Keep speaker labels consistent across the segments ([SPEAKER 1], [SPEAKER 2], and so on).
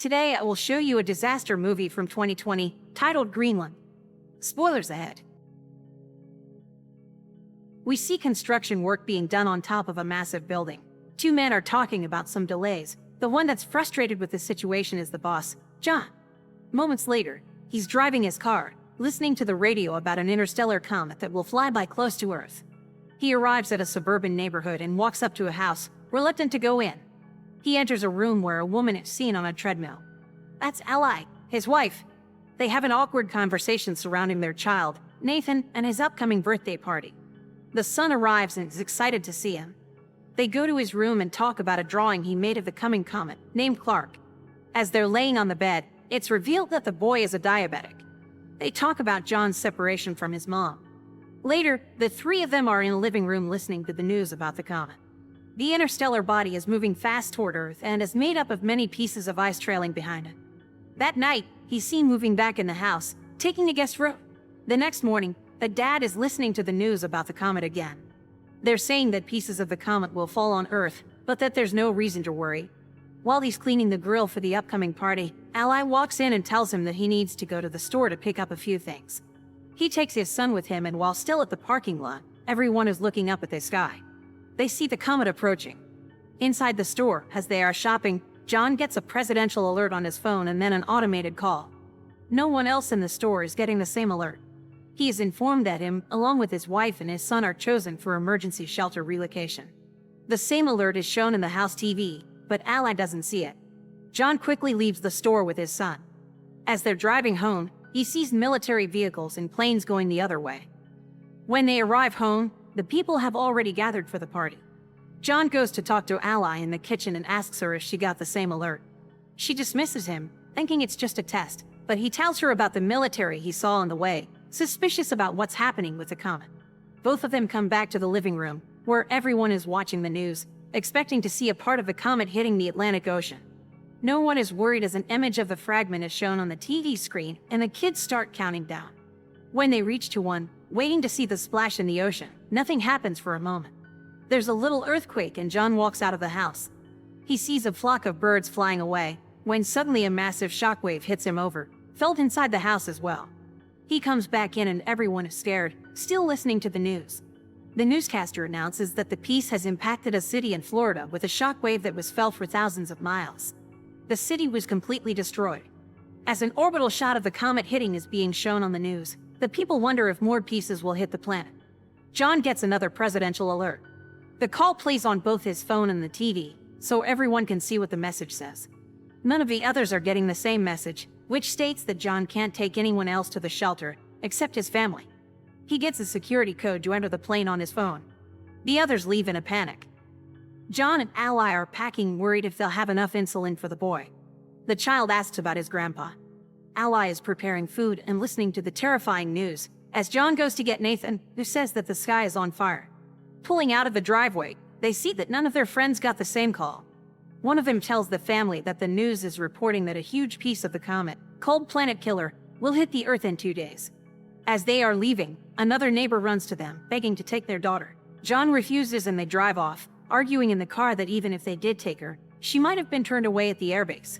[SPEAKER 1] Today I will show you a disaster movie from 2020 titled Greenland. Spoilers ahead. We see construction work being done on top of a massive building. Two men are talking about some delays. The one that's frustrated with the situation is the boss, John. Moments later, he's driving his car, listening to the radio about an interstellar comet that will fly by close to Earth. He arrives at a suburban neighborhood and walks up to a house, reluctant to go in. He enters a room where a woman is seen on a treadmill. That's Allison, his wife. They have an awkward conversation surrounding their child, Nathan, and his upcoming birthday party. The son arrives and is excited to see him. They go to his room and talk about a drawing he made of the coming comet, named Clark. As they're laying on the bed, it's revealed that the boy is a diabetic. They talk about John's separation from his mom. Later, the three of them are in a living room listening to the news about the comet. The interstellar body is moving fast toward Earth and is made up of many pieces of ice trailing behind it. That night, he's seen moving back in the house, taking a guest room. The next morning, the dad is listening to the news about the comet again. They're saying that pieces of the comet will fall on Earth, but that there's no reason to worry. While he's cleaning the grill for the upcoming party, Allison walks in and tells him that he needs to go to the store to pick up a few things. He takes his son with him, and while still at the parking lot, everyone is looking up at the sky. They see the comet approaching. Inside the store, as they are shopping, John gets a presidential alert on his phone and then an automated call. No one else in the store is getting the same alert. He is informed that him, along with his wife and his son, are chosen for emergency shelter relocation. The same alert is shown in the house TV, but Allison doesn't see it. John quickly leaves the store with his son. As they're driving home, he sees military vehicles and planes going the other way. When they arrive home, the people have already gathered for the party. John goes to talk to Allison in the kitchen and asks her if she got the same alert. She dismisses him, thinking it's just a test, but he tells her about the military he saw on the way, suspicious about what's happening with the comet. Both of them come back to the living room, where everyone is watching the news, expecting to see a part of the comet hitting the Atlantic Ocean. No one is worried as an image of the fragment is shown on the TV screen and the kids start counting down. When they reach to one, waiting to see the splash in the ocean, nothing happens for a moment. There's a little earthquake and John walks out of the house. He sees a flock of birds flying away, when suddenly a massive shockwave hits him over, felt inside the house as well. He comes back in and everyone is scared, still listening to the news. The newscaster announces that the piece has impacted a city in Florida with a shockwave that was felt for thousands of miles. The city was completely destroyed. As an orbital shot of the comet hitting is being shown on the news, the people wonder if more pieces will hit the planet. John gets another presidential alert. The call plays on both his phone and the TV, so everyone can see what the message says. None of the others are getting the same message, which states that John can't take anyone else to the shelter, except his family. He gets a security code to enter the plane on his phone. The others leave in a panic. John and Allison are packing, worried if they'll have enough insulin for the boy. The child asks about his grandpa. Allison is preparing food and listening to the terrifying news, as John goes to get Nathan, who says that the sky is on fire. Pulling out of the driveway, they see that none of their friends got the same call. One of them tells the family that the news is reporting that a huge piece of the comet, called Planet Killer, will hit the Earth in 2 days. As they are leaving, another neighbor runs to them, begging to take their daughter. John refuses and they drive off, arguing in the car that even if they did take her, she might have been turned away at the airbase.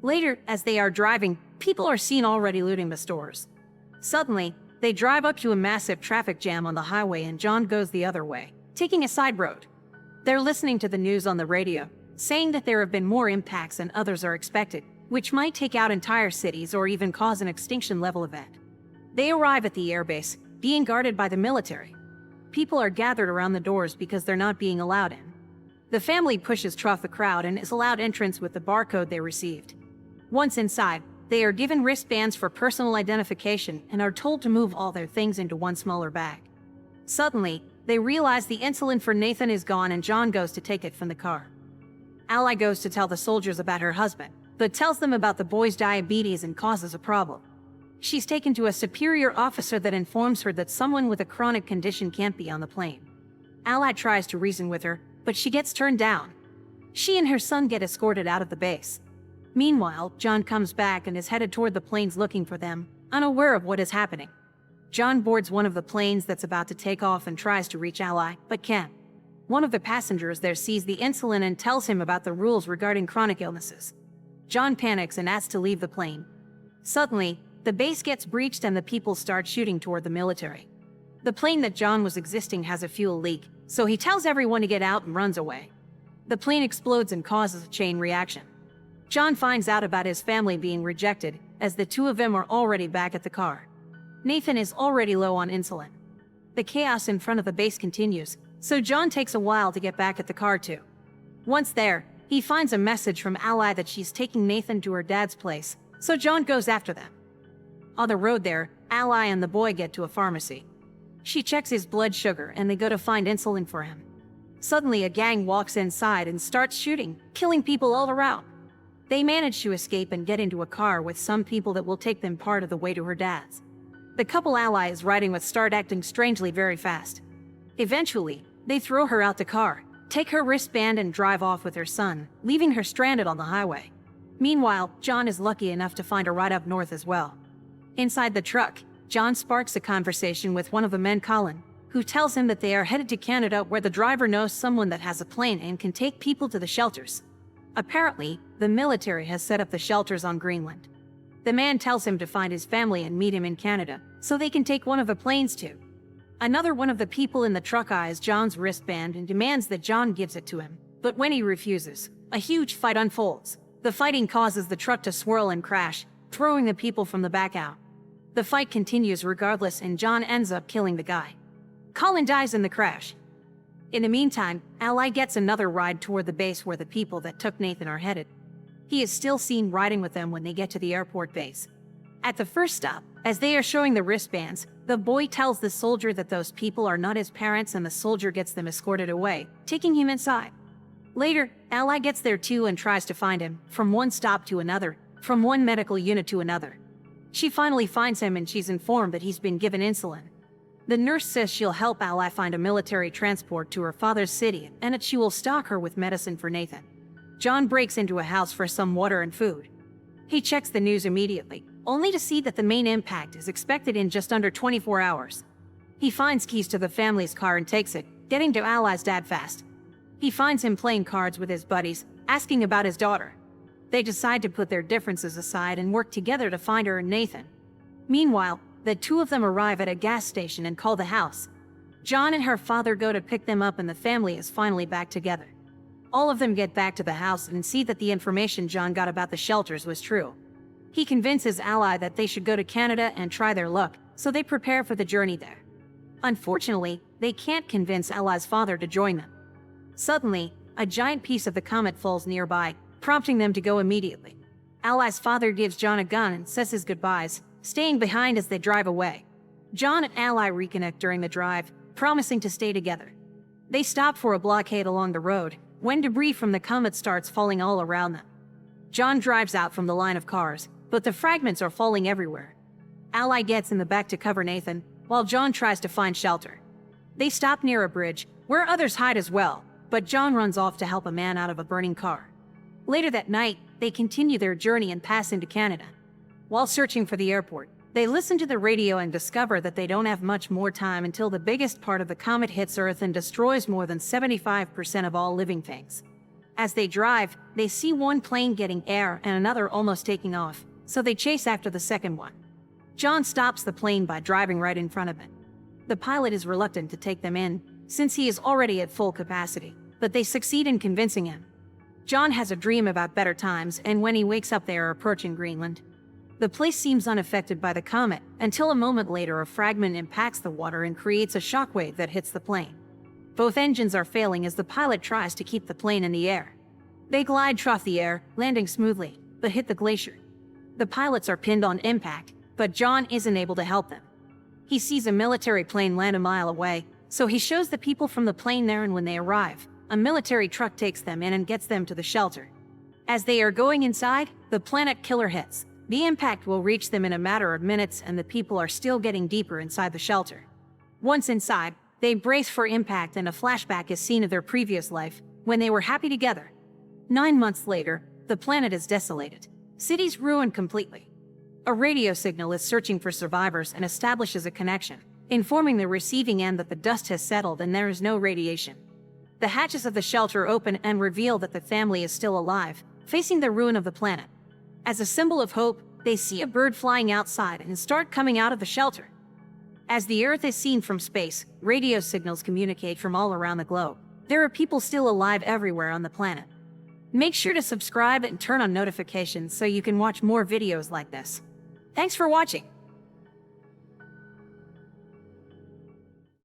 [SPEAKER 1] Later, as they are driving, people are seen already looting the stores. Suddenly, they drive up to a massive traffic jam on the highway and John goes the other way, taking a side road. They're listening to the news on the radio, saying that there have been more impacts than others are expected, which might take out entire cities or even cause an extinction-level event. They arrive at the airbase, being guarded by the military. People are gathered around the doors because they're not being allowed in. The family pushes through the crowd and is allowed entrance with the barcode they received. Once inside, they are given wristbands for personal identification and are told to move all their things into one smaller bag. Suddenly, they realize the insulin for Nathan is gone and John goes to take it from the car. Allison goes to tell the soldiers about her husband, but tells them about the boy's diabetes and causes a problem. She's taken to a superior officer that informs her that someone with a chronic condition can't be on the plane. Allison tries to reason with her, but she gets turned down. She and her son get escorted out of the base. Meanwhile, John comes back and is headed toward the planes looking for them, unaware of what is happening. John boards one of the planes that's about to take off and tries to reach Allison, but can't. One of the passengers there sees the insulin and tells him about the rules regarding chronic illnesses. John panics and asks to leave the plane. Suddenly, the base gets breached and the people start shooting toward the military. The plane that John was existing has a fuel leak, so he tells everyone to get out and runs away. The plane explodes and causes a chain reaction. John finds out about his family being rejected, as the two of them are already back at the car. Nathan is already low on insulin. The chaos in front of the base continues, so John takes a while to get back at the car too. Once there, he finds a message from Ally that she's taking Nathan to her dad's place, so John goes after them. On the road there, Ally and the boy get to a pharmacy. She checks his blood sugar and they go to find insulin for him. Suddenly a gang walks inside and starts shooting, killing people all around. They manage to escape and get into a car with some people that will take them part of the way to her dad's. The couple Ally is riding with start acting strangely very fast. Eventually, they throw her out the car, take her wristband and drive off with her son, leaving her stranded on the highway. Meanwhile, John is lucky enough to find a ride up north as well. Inside the truck, John sparks a conversation with one of the men, Colin, who tells him that they are headed to Canada where the driver knows someone that has a plane and can take people to the shelters. Apparently, the military has set up the shelters on Greenland. The man tells him to find his family and meet him in Canada, so they can take one of the planes too. Another one of the people in the truck eyes John's wristband and demands that John gives it to him, but when he refuses, a huge fight unfolds. The fighting causes the truck to swirl and crash, throwing the people from the back out. The fight continues regardless and John ends up killing the guy. Colin dies in the crash. In the meantime, Ally gets another ride toward the base where the people that took Nathan are headed. He is still seen riding with them when they get to the airport base. At the first stop, as they are showing the wristbands, the boy tells the soldier that those people are not his parents and the soldier gets them escorted away, taking him inside. Later, Ally gets there too and tries to find him, from one stop to another, from one medical unit to another. She finally finds him and she's informed that he's been given insulin. The nurse says she'll help Ally find a military transport to her father's city and that she will stock her with medicine for Nathan. John breaks into a house for some water and food. He checks the news immediately, only to see that the main impact is expected in just under 24 hours. He finds keys to the family's car and takes it, getting to Ally's dad fast. He finds him playing cards with his buddies, asking about his daughter. They decide to put their differences aside and work together to find her and Nathan. Meanwhile, the two of them arrive at a gas station and call the house. John and her father go to pick them up and the family is finally back together. All of them get back to the house and see that the information John got about the shelters was true. He convinces Ally that they should go to Canada and try their luck, so they prepare for the journey there. Unfortunately, they can't convince Ally's father to join them. Suddenly, a giant piece of the comet falls nearby, prompting them to go immediately. Ally's father gives John a gun and says his goodbyes, staying behind as they drive away. John and Ally reconnect during the drive, promising to stay together. They stop for a blockade along the road, when debris from the comet starts falling all around them. John drives out from the line of cars, but the fragments are falling everywhere. Ally gets in the back to cover Nathan, while John tries to find shelter. They stop near a bridge, where others hide as well, but John runs off to help a man out of a burning car. Later that night, they continue their journey and pass into Canada. While searching for the airport, they listen to the radio and discover that they don't have much more time until the biggest part of the comet hits Earth and destroys more than 75% of all living things. As they drive, they see one plane getting air and another almost taking off, so they chase after the second one. John stops the plane by driving right in front of it. The pilot is reluctant to take them in, since he is already at full capacity, but they succeed in convincing him. John has a dream about better times, and when he wakes up they are approaching Greenland. The place seems unaffected by the comet, until a moment later a fragment impacts the water and creates a shockwave that hits the plane. Both engines are failing as the pilot tries to keep the plane in the air. They glide through the air, landing smoothly, but hit the glacier. The pilots are pinned on impact, but John isn't able to help them. He sees a military plane land a mile away, so he shows the people from the plane there, and when they arrive, a military truck takes them in and gets them to the shelter. As they are going inside, the planet killer hits. The impact will reach them in a matter of minutes and the people are still getting deeper inside the shelter. Once inside, they brace for impact and a flashback is seen of their previous life, when they were happy together. 9 months later, the planet is desolated. Cities ruined completely. A radio signal is searching for survivors and establishes a connection, informing the receiving end that the dust has settled and there is no radiation. The hatches of the shelter open and reveal that the family is still alive, facing the ruin of the planet. As a symbol of hope, they see a bird flying outside and start coming out of the shelter. As the Earth is seen from space, radio signals communicate from all around the globe. There are people still alive everywhere on the planet. Make sure to subscribe and turn on notifications so you can watch more videos like this. Thanks for watching.